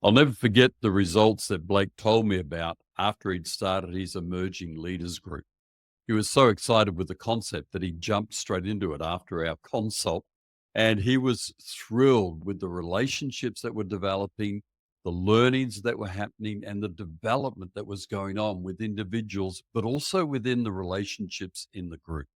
I'll never forget the results that Blake told me about after he'd started his emerging leaders group. He was so excited with the concept that he jumped straight into it after our consult. And he was thrilled with the relationships that were developing, the learnings that were happening, and the development that was going on with individuals, but also within the relationships in the group.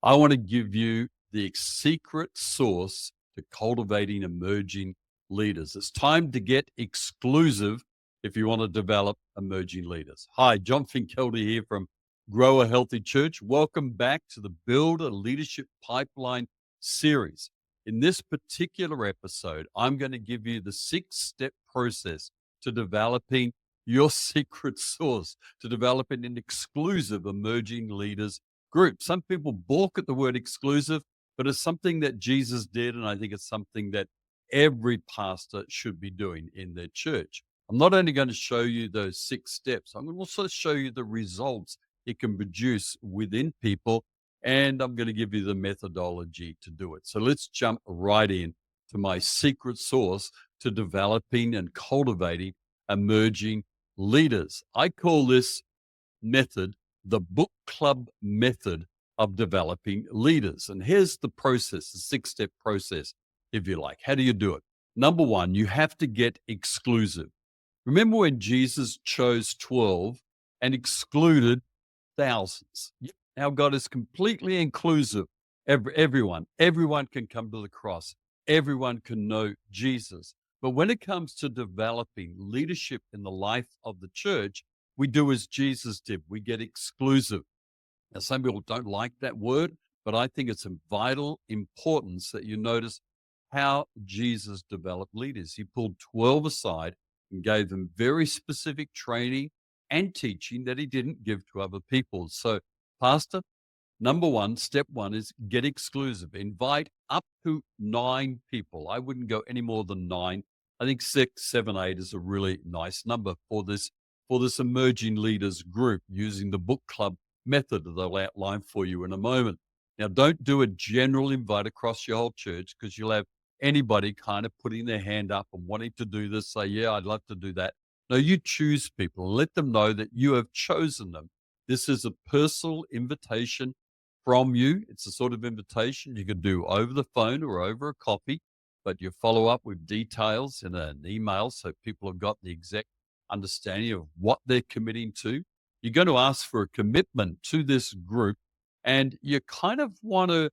I want to give you the secret sauce to cultivating emerging leaders. It's time to get exclusive if you want to develop emerging leaders. Hi, John Finkelde here from Grow a Healthy Church. Welcome back to the Build a Leadership Pipeline series. In this particular episode, I'm going to give you the 6-step process to developing your secret sauce, to developing an exclusive emerging leaders group. Some people balk at the word exclusive, but it's something that Jesus did, and I think it's something that every pastor should be doing in their church. I'm not only going to show you those 6 steps, I'm going to also show you the results it can produce within people, and I'm going to give you the methodology to do it. So let's jump right in to my secret sauce to developing and cultivating emerging leaders. I call this method the book club method of developing leaders. And here's the process, the 6-step process, if you like. How do you do it? Number 1, you have to get exclusive. Remember when Jesus chose 12 and excluded thousands? Now God is completely inclusive. Everyone can come to the cross. Everyone can know Jesus. But when it comes to developing leadership in the life of the church, we do as Jesus did. We get exclusive. Now, some people don't like that word, but I think it's of vital importance that you notice how Jesus developed leaders. He pulled 12 aside and gave them very specific training and teaching that he didn't give to other people. So, Pastor, number 1, step 1 is get exclusive. Invite up to 9 people. I wouldn't go any more than 9. I think 6, 7, 8 is a really nice number for this emerging leaders group using the book club method that I'll outline for you in a moment. Now, don't do a general invite across your whole church, because you'll have anybody kind of putting their hand up and wanting to do this, say, yeah, I'd love to do that. No, you choose people. Let them know that you have chosen them. This is a personal invitation from you. It's a sort of invitation you could do over the phone or over a coffee, but you follow up with details in an email so people have got the exact understanding of what they're committing to. You're going to ask for a commitment to this group, and you kind of want to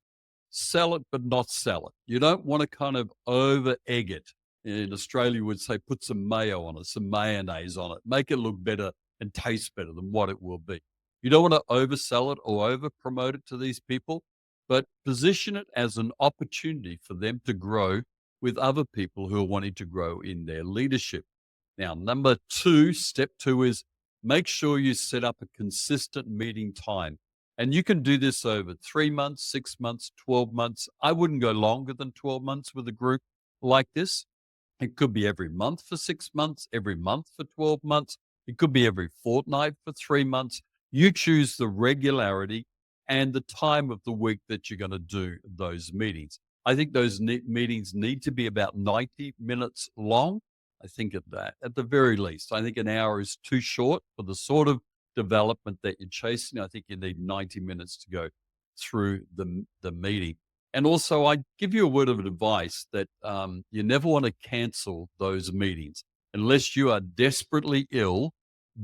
sell it but not sell it. You don't want to kind of over egg it. In Australia, we would say put some mayo on it, some mayonnaise on it, make it look better and taste better than what it will be. You don't want to oversell it or over promote it to these people, but position it as an opportunity for them to grow with other people who are wanting to grow in their leadership. Now, number 2, step 2 is make sure you set up a consistent meeting time. And you can do this over 3 months, 6 months, 12 months. I wouldn't go longer than 12 months with a group like this. It could be every month for 6 months, every month for 12 months. It could be every fortnight for 3 months. You choose the regularity and the time of the week that you're going to do those meetings. I think those meetings need to be about 90 minutes long. I think at the very least. I think an hour is too short for the sort of development that you're chasing. I think you need 90 minutes to go through the meeting. And also, I give you a word of advice that you never want to cancel those meetings. Unless you are desperately ill,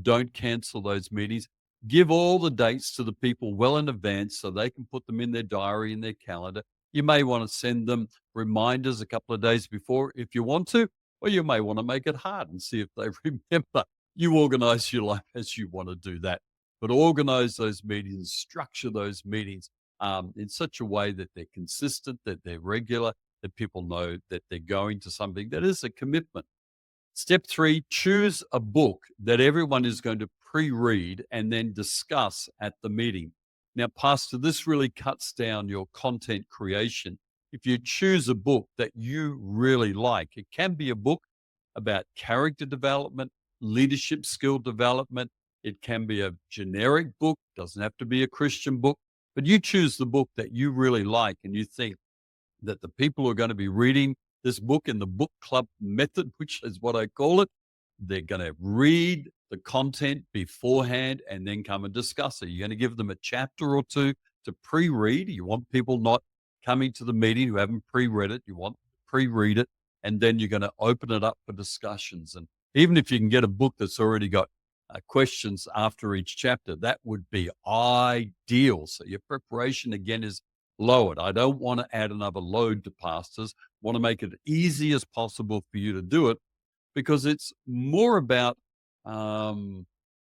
don't cancel those meetings. Give all the dates to the people well in advance so they can put them in their diary, in their calendar. You may want to send them reminders a couple of days before if you want to, or you may want to make it hard and see if they remember. You organize your life as you want to do that. But organize those meetings, structure those meetings in such a way that they're consistent, that they're regular, that people know that they're going to something that is a commitment. Step 3, choose a book that everyone is going to pre-read and then discuss at the meeting. Now, Pastor, this really cuts down your content creation. If you choose a book that you really like, it can be a book about character development, leadership skill development. It can be a generic book, doesn't have to be a Christian book, but you choose the book that you really like and you think that the people who are going to be reading this book in the book club method, which is what I call it, They're going to read the content beforehand and then come and discuss it. You're going to give them a chapter or two to pre-read. You want people not coming to the meeting who haven't pre-read it. You want to pre-read it, and then you're going to open it up for discussions. And even if you can get a book that's already got questions after each chapter, that would be ideal. So your preparation again is lowered. I don't want to add another load to pastors. I want to make it easy as possible for you to do it, because it's more about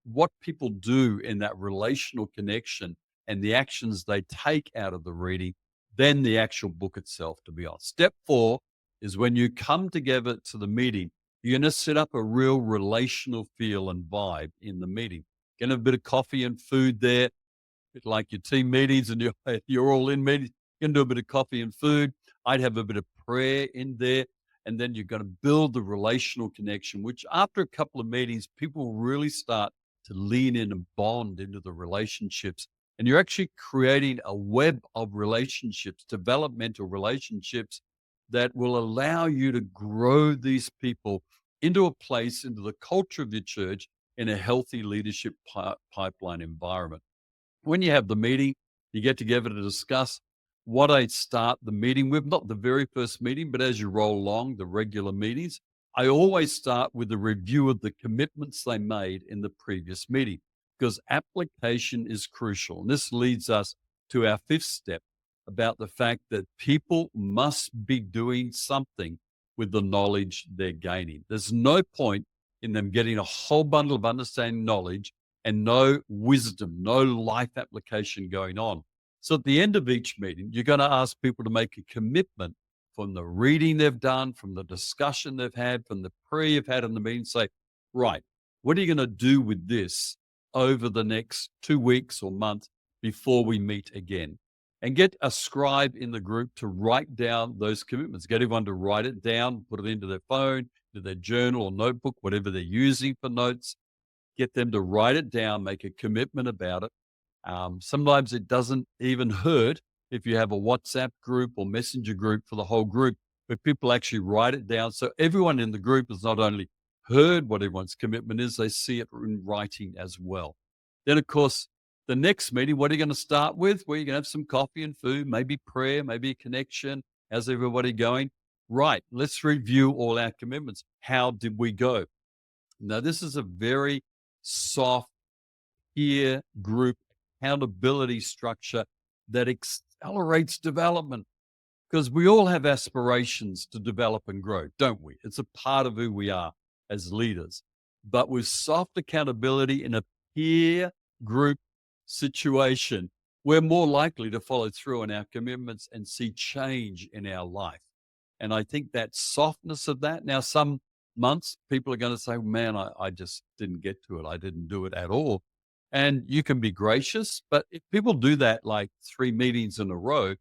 what people do in that relational connection and the actions they take out of the reading than the actual book itself, to be honest. Step 4 is when you come together to the meeting, you're going to set up a real relational feel and vibe in the meeting. Going to have a bit of coffee and food there, bit like your team meetings and you're all in meetings. You can do a bit of coffee and food. I'd have a bit of prayer in there. And then you're going to build the relational connection, which after a couple of meetings, people really start to lean in and bond into the relationships. And you're actually creating a web of relationships, developmental relationships that will allow you to grow these people into a place, into the culture of your church in a healthy leadership pipeline environment. When you have the meeting, you get together to discuss what I start the meeting with, not the very first meeting, but as you roll along the regular meetings, I always start with a review of the commitments they made in the previous meeting, because application is crucial. And this leads us to our 5th step about the fact that people must be doing something with the knowledge they're gaining. There's no point in them getting a whole bundle of understanding knowledge and no wisdom, no life application going on. So at the end of each meeting, you're going to ask people to make a commitment from the reading they've done, from the discussion they've had, from the prayer you've had in the meeting. Say, right, what are you going to do with this over the next 2 weeks or month before we meet again? And get a scribe in the group to write down those commitments. Get everyone to write it down, put it into their phone, into their journal or notebook, whatever they're using for notes. Get them to write it down, make a commitment about it. Sometimes it doesn't even hurt if you have a WhatsApp group or messenger group for the whole group, where people actually write it down. So everyone in the group has not only heard what everyone's commitment is, they see it in writing as well. Then, of course, the next meeting, what are you going to start with? Well, you're going to have some coffee and food, maybe prayer, maybe a connection. How's everybody going? Right. Let's review all our commitments. How did we go? Now, this is a very soft peer group accountability structure that accelerates development, because we all have aspirations to develop and grow, don't we? It's a part of who we are as leaders. But with soft accountability in a peer group situation, we're more likely to follow through on our commitments and see change in our life. And I think that softness of that. Now, some months people are going to say, man, I just didn't get to it. I didn't do it at all. And you can be gracious, but if people do that like 3 meetings in a row,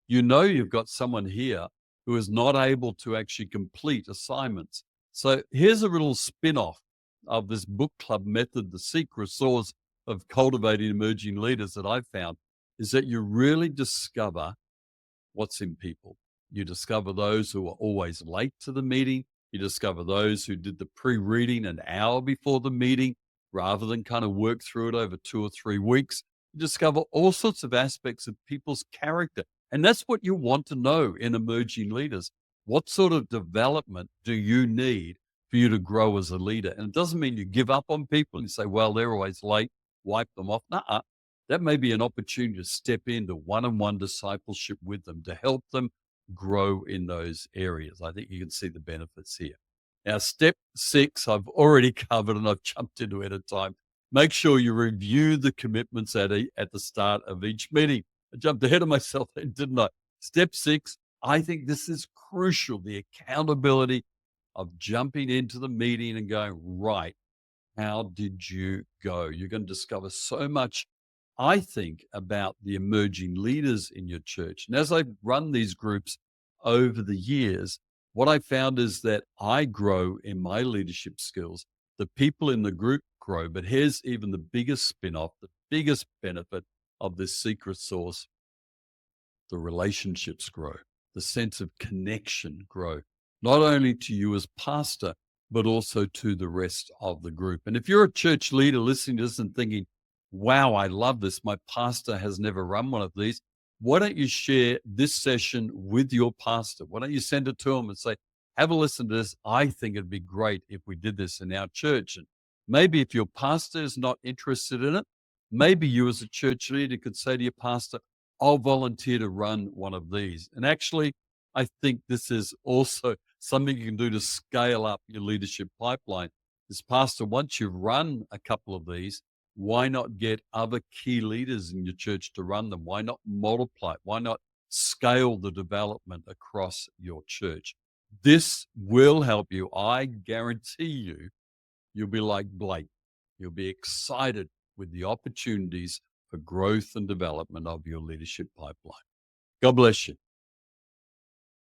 you know you've got someone here who is not able to actually complete assignments. So here's a little spin-off of this book club method, the secret sauce of cultivating emerging leaders that I've found, is that you really discover what's in people. You discover those who are always late to the meeting. You discover those who did the pre-reading an hour before the meeting rather than kind of work through it over 2 or 3 weeks. You discover all sorts of aspects of people's character. And that's what you want to know in emerging leaders. What sort of development do you need for you to grow as a leader? And it doesn't mean you give up on people and say, well, they're always late, wipe them off. Nuh-uh. That may be an opportunity to step into one-on-one discipleship with them to help them grow in those areas. I think you can see the benefits here. Now, step 6, I've already covered and I've jumped into it at a time. Make sure you review the commitments at the start of each meeting. I jumped ahead of myself then, didn't I? Step 6, I think this is crucial, the accountability of jumping into the meeting and going, right, how did you go? You're going to discover so much, I think, about the emerging leaders in your church. And as I've run these groups over the years, what I found is that I grow in my leadership skills. The people in the group grow, but here's even the biggest spin-off, the biggest benefit of this secret sauce. The relationships grow, the sense of connection grow, not only to you as pastor, but also to the rest of the group. And if you're a church leader listening to this and thinking, wow, I love this, my pastor has never run one of these, why don't you share this session with your pastor? Why don't you send it to him and say, have a listen to this. I think it'd be great if we did this in our church. And maybe if your pastor is not interested in it, maybe you as a church leader could say to your pastor, I'll volunteer to run one of these. And actually, I think this is also something you can do to scale up your leadership pipeline. As pastor, once you've run a couple of these, why not get other key leaders in your church to run them? Why not multiply it? Why not scale the development across your church? This will help you. I guarantee you, you'll be like Blake. You'll be excited with the opportunities for growth and development of your leadership pipeline. God bless you.